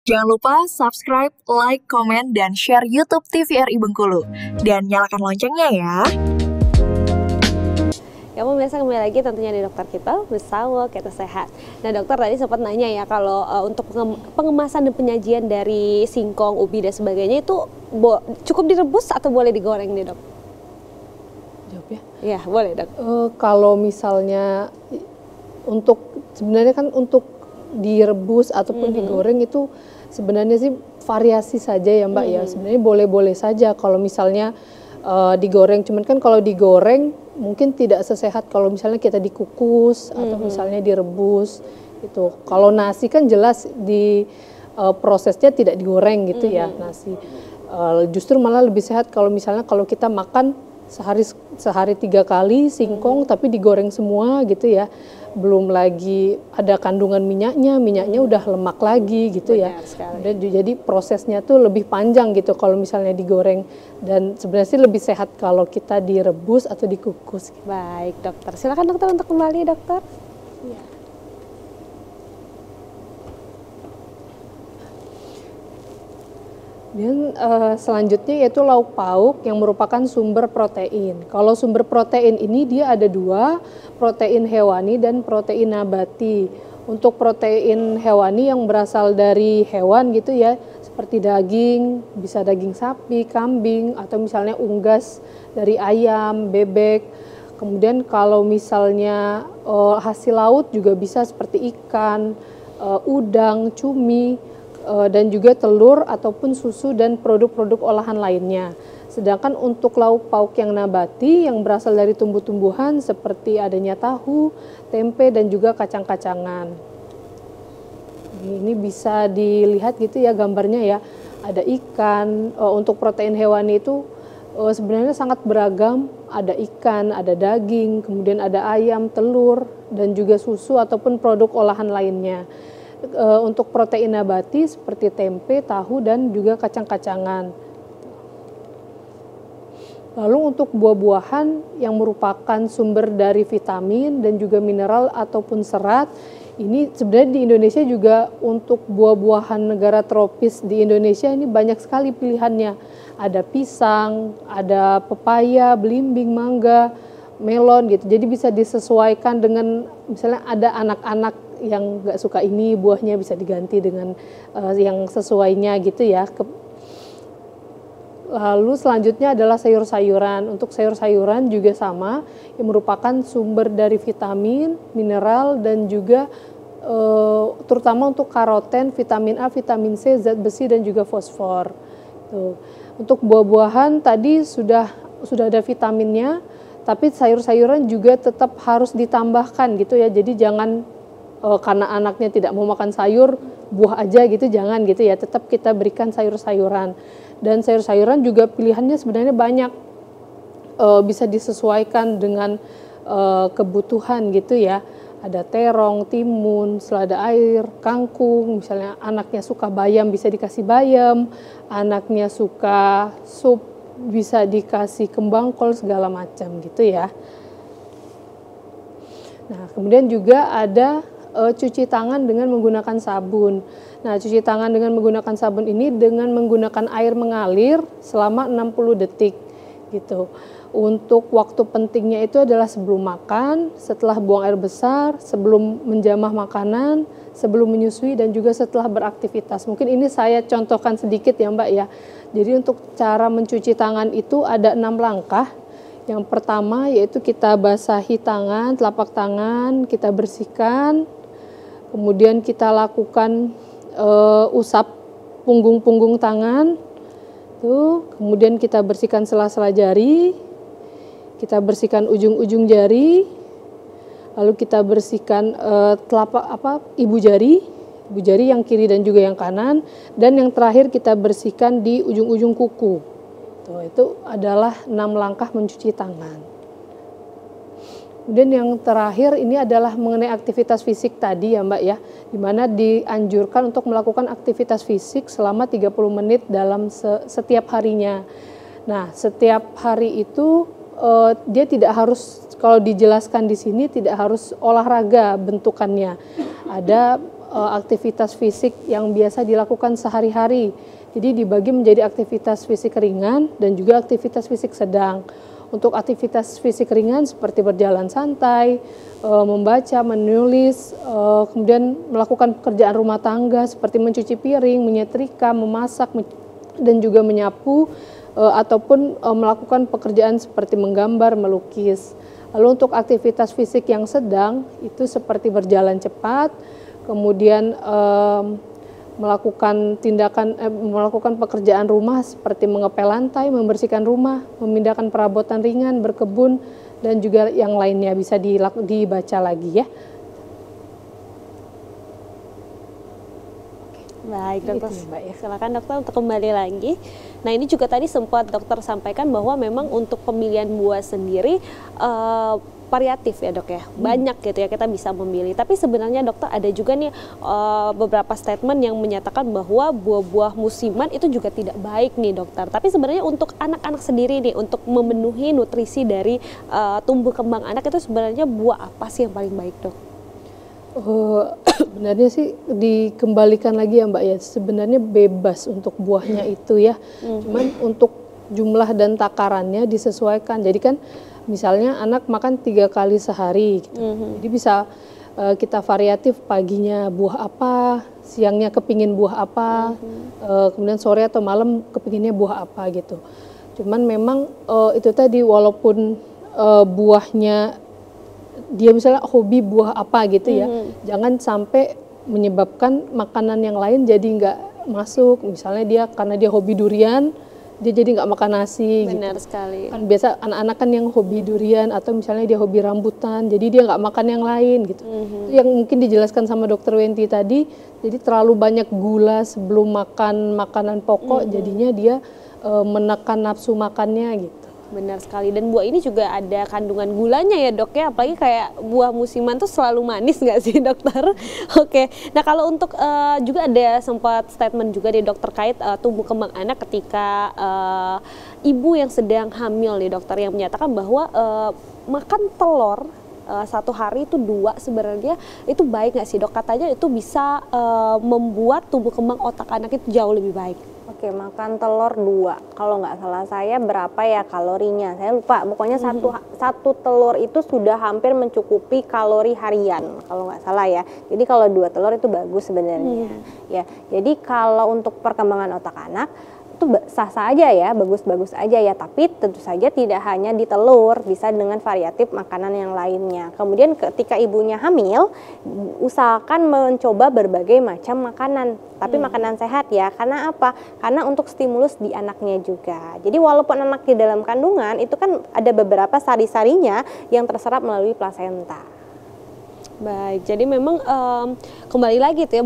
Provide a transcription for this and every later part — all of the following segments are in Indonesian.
Jangan lupa subscribe, like, komen, dan share YouTube TVRI Bengkulu. Dan nyalakan loncengnya ya. Ya, pemirsa, kembali lagi tentunya di Dokter Kita bersama Kita Sehat. Nah, dokter tadi sempat nanya ya kalau untuk pengemasan dan penyajian dari singkong, ubi dan sebagainya itu cukup direbus atau boleh digoreng nih, dok? Jawab ya? Iya, boleh, dok. Kalau misalnya sebenarnya kan untuk direbus ataupun digoreng itu sebenarnya sih variasi saja ya Mbak ya. Sebenarnya boleh-boleh saja kalau misalnya digoreng. Cuman kan kalau digoreng mungkin tidak sesehat kalau misalnya kita dikukus atau misalnya direbus gitu. Kalau nasi kan jelas di prosesnya tidak digoreng gitu ya nasi. Justru malah lebih sehat kalau misalnya kalau kita makan sehari 3 kali singkong tapi digoreng semua gitu ya. Belum lagi ada kandungan minyaknya udah lemak lagi gitu. Benar ya. sekali. Jadi prosesnya tuh lebih panjang gitu kalau misalnya digoreng, dan sebenarnya sih lebih sehat kalau kita direbus atau dikukus. Baik, dokter. Silakan dokter untuk kembali, dokter. Ya. Dan selanjutnya yaitu lauk pauk yang merupakan sumber protein. Kalau sumber protein ini dia ada 2, protein hewani dan protein nabati. Untuk protein hewani yang berasal dari hewan gitu ya, seperti daging, bisa daging sapi, kambing, atau misalnya unggas dari ayam, bebek. Kemudian kalau misalnya hasil laut juga bisa seperti ikan, udang, cumi, dan juga telur ataupun susu dan produk-produk olahan lainnya. Sedangkan untuk lauk pauk yang nabati yang berasal dari tumbuh-tumbuhan seperti adanya tahu, tempe, dan juga kacang-kacangan. Ini bisa dilihat gitu ya gambarnya ya. Ada ikan, untuk protein hewani itu sebenarnya sangat beragam. Ada ikan, ada daging, kemudian ada ayam, telur, dan juga susu ataupun produk olahan lainnya. Untuk protein nabati seperti tempe, tahu, dan juga kacang-kacangan. Lalu untuk buah-buahan yang merupakan sumber dari vitamin dan juga mineral ataupun serat, ini sebenarnya di Indonesia juga untuk buah-buahan negara tropis di Indonesia ini banyak sekali pilihannya. Ada pisang, ada pepaya, belimbing, mangga, melon gitu. Jadi bisa disesuaikan dengan misalnya ada anak-anak yang nggak suka ini buahnya bisa diganti dengan yang sesuainya gitu ya. Lalu selanjutnya adalah sayur-sayuran. Untuk sayur-sayuran juga sama, yang merupakan sumber dari vitamin, mineral, dan juga terutama untuk karoten, vitamin A, vitamin C, zat besi, dan juga fosfor. Tuh. Untuk buah-buahan tadi sudah ada vitaminnya, tapi sayur-sayuran juga tetap harus ditambahkan gitu ya. Jadi jangan karena anaknya tidak mau makan sayur, buah aja gitu, jangan gitu ya. Tetap kita berikan sayur-sayuran. Dan sayur-sayuran juga pilihannya sebenarnya banyak, bisa disesuaikan dengan kebutuhan gitu ya. Ada terong, timun, selada air, kangkung. Misalnya anaknya suka bayam bisa dikasih bayam, anaknya suka sup bisa dikasih kembang kol segala macam gitu ya. Nah, kemudian juga ada cuci tangan dengan menggunakan sabun. Nah, cuci tangan dengan menggunakan sabun ini dengan menggunakan air mengalir selama 60 detik gitu. Untuk waktu pentingnya itu adalah sebelum makan, setelah buang air besar, sebelum menjamah makanan, sebelum menyusui, dan juga setelah beraktivitas. Mungkin ini saya contohkan sedikit ya Mbak ya. Jadi untuk cara mencuci tangan itu ada 6 langkah. Yang pertama yaitu kita basahi tangan, telapak tangan, kita bersihkan. Kemudian kita lakukan usap punggung-punggung tangan. Tuh, kemudian kita bersihkan sela-sela jari. Kita bersihkan ujung-ujung jari. Lalu kita bersihkan ibu jari yang kiri dan juga yang kanan, dan yang terakhir kita bersihkan di ujung-ujung kuku. Tuh, itu adalah 6 langkah mencuci tangan. Kemudian yang terakhir ini adalah mengenai aktivitas fisik tadi ya Mbak ya, di mana dianjurkan untuk melakukan aktivitas fisik selama 30 menit dalam setiap harinya. Nah, setiap hari itu dia tidak harus, kalau dijelaskan di sini tidak harus olahraga bentukannya. Ada aktivitas fisik yang biasa dilakukan sehari-hari. Jadi dibagi menjadi aktivitas fisik ringan dan juga aktivitas fisik sedang. Untuk aktivitas fisik ringan seperti berjalan santai, membaca, menulis, kemudian melakukan pekerjaan rumah tangga seperti mencuci piring, menyetrika, memasak, dan juga menyapu, ataupun melakukan pekerjaan seperti menggambar, melukis. Lalu untuk aktivitas fisik yang sedang itu seperti berjalan cepat, kemudian melakukan pekerjaan rumah seperti mengepel lantai, membersihkan rumah, memindahkan perabotan ringan, berkebun, dan juga yang lainnya bisa dibaca lagi ya. Baik dokter, Gitu, Mbak, ya. silakan dokter untuk kembali lagi. Nah ini juga tadi sempat dokter sampaikan bahwa memang untuk pemilihan buah sendiri variatif ya dok ya, banyak gitu ya kita bisa memilih. Tapi sebenarnya dokter ada juga nih beberapa statement yang menyatakan bahwa buah-buah musiman itu juga tidak baik nih dokter. Tapi sebenarnya untuk anak-anak sendiri nih, untuk memenuhi nutrisi dari tumbuh kembang anak itu sebenarnya buah apa sih yang paling baik dok? Sebenarnya sih dikembalikan lagi ya Mbak ya, sebenarnya bebas untuk buahnya itu ya. Cuman untuk jumlah dan takarannya disesuaikan. Jadi kan misalnya anak makan 3 kali sehari gitu. Jadi bisa kita variatif, paginya buah apa, siangnya kepingin buah apa, kemudian sore atau malam kepinginnya buah apa gitu. Cuman memang itu tadi, walaupun buahnya dia misalnya hobi buah apa gitu ya, jangan sampai menyebabkan makanan yang lain jadi nggak masuk. Misalnya dia karena dia hobi durian, dia jadi nggak makan nasi. Benar gitu. sekali. Kan biasa anak-anak kan yang hobi durian atau misalnya dia hobi rambutan, jadi dia nggak makan yang lain gitu. Itu yang mungkin dijelaskan sama Dokter Wenti tadi. Jadi terlalu banyak gula sebelum makan makanan pokok, jadinya dia menekan nafsu makannya gitu. Benar sekali, dan buah ini juga ada kandungan gulanya ya dok ya, apalagi kayak buah musiman tuh selalu manis nggak sih dokter? Oke, nah kalau untuk juga ada sempat statement juga di dokter terkait tumbuh kembang anak ketika ibu yang sedang hamil nih dokter, yang menyatakan bahwa makan telur satu hari itu 2 sebenarnya itu baik nggak sih dok? Katanya itu bisa membuat tumbuh kembang otak anak itu jauh lebih baik. Oke, makan telur 2. Kalau nggak salah saya berapa ya kalorinya? Saya lupa. Pokoknya satu telur itu sudah hampir mencukupi kalori harian. Kalau nggak salah ya. Jadi kalau 2 telur itu bagus sebenarnya. Ya. Jadi kalau untuk perkembangan otak anak itu sah-sah aja ya, bagus-bagus aja ya. Tapi tentu saja tidak hanya di telur, bisa dengan variatif makanan yang lainnya. Kemudian ketika ibunya hamil, usahakan mencoba berbagai macam makanan. Tapi makanan sehat ya, karena apa? Karena untuk stimulus di anaknya juga. Jadi walaupun anak di dalam kandungan, itu kan ada beberapa sari-sarinya yang terserap melalui plasenta. Baik, jadi memang kembali lagi tuh ya,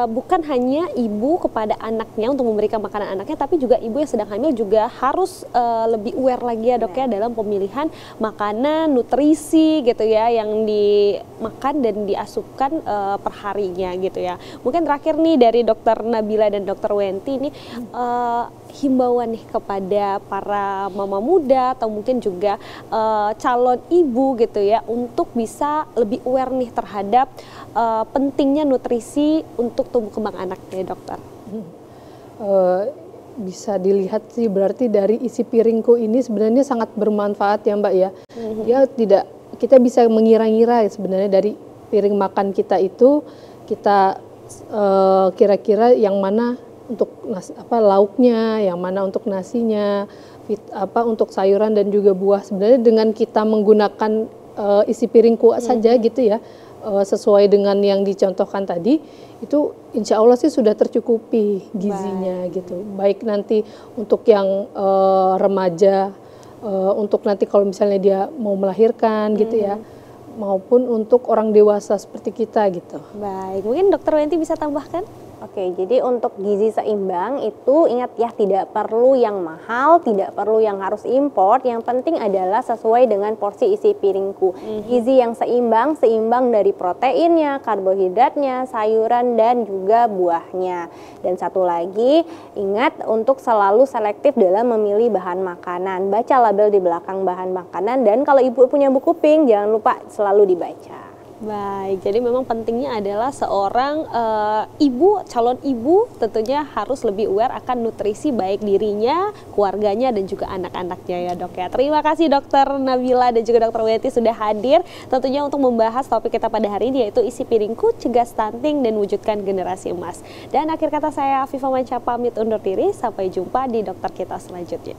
bukan hanya ibu kepada anaknya untuk memberikan makanan anaknya, tapi juga ibu yang sedang hamil juga harus lebih aware lagi ya dok ya dalam pemilihan makanan, nutrisi gitu ya yang dimakan dan diasupkan perharinya gitu ya. Mungkin terakhir nih dari dokter Nabila dan dokter Wenti ini himbauan nih kepada para mama muda atau mungkin juga calon ibu gitu ya untuk bisa lebih aware nih terhadap pentingnya nutrisi untuk tumbuh kembang anaknya dokter. Bisa dilihat sih berarti dari isi piringku ini sebenarnya sangat bermanfaat ya Mbak ya. Kita bisa mengira-ngira sebenarnya dari piring makan kita itu, kita kira-kira yang mana untuk lauknya, yang mana untuk nasinya, untuk sayuran dan juga buah. Sebenarnya dengan kita menggunakan isi piringku saja gitu ya, sesuai dengan yang dicontohkan tadi, itu insya Allah sih sudah tercukupi gizinya gitu. Baik nanti untuk yang remaja, untuk nanti kalau misalnya dia mau melahirkan gitu ya, maupun untuk orang dewasa seperti kita gitu. Baik, mungkin dokter Wenti bisa tambahkan? Oke, jadi untuk gizi seimbang itu ingat ya, tidak perlu yang mahal, tidak perlu yang harus import. Yang penting adalah sesuai dengan porsi isi piringku. Gizi yang seimbang dari proteinnya, karbohidratnya, sayuran dan juga buahnya. Dan satu lagi, ingat untuk selalu selektif dalam memilih bahan makanan. Baca label di belakang bahan makanan, dan kalau ibu punya buku pink jangan lupa selalu dibaca. Baik, jadi memang pentingnya adalah seorang calon ibu tentunya harus lebih aware akan nutrisi baik dirinya, keluarganya, dan juga anak-anaknya ya dok ya. Terima kasih dokter Nabila dan juga dokter Weti sudah hadir tentunya untuk membahas topik kita pada hari ini yaitu isi piringku, cegah stunting dan wujudkan generasi emas. Dan akhir kata saya Afifa Manca pamit undur diri, sampai jumpa di dokter kita selanjutnya.